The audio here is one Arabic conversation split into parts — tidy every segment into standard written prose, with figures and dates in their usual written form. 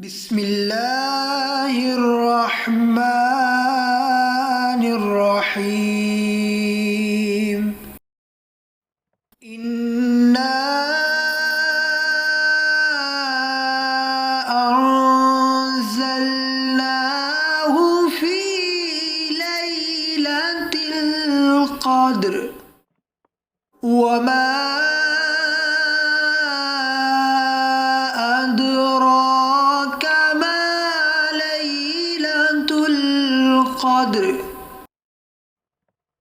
بسم الله الرحمن الرحيم. إنا أنزلناه في ليلة القدر وما أدراك ما ليلة القدر.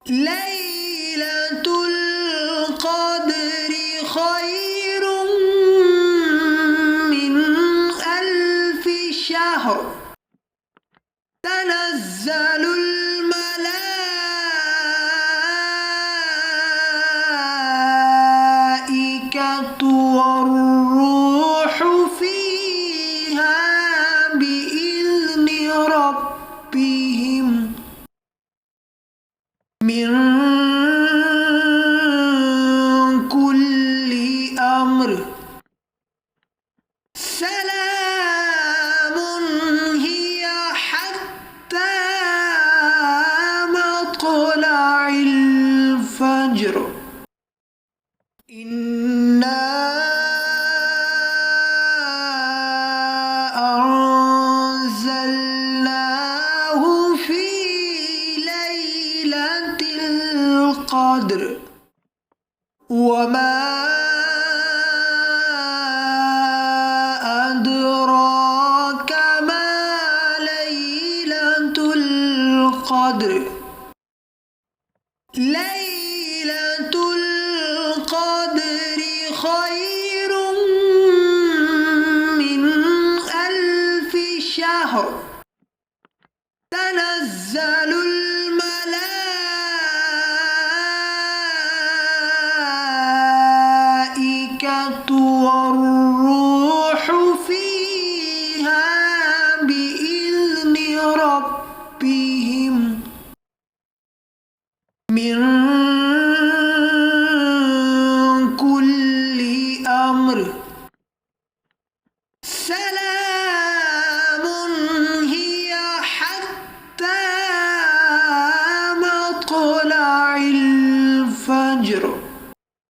ليلة القدر خير من 1000 شهر. تنزل الملائكة والروح فيها بإذن ربهم من كل أمر. سلام هي حتى مطلع الفجر. إنا أنزلناه في ليلة القدر وما أدراك ما ليلة القدر. ليلة القدر خير من 1000 شهر. تنزل الملائكة والروح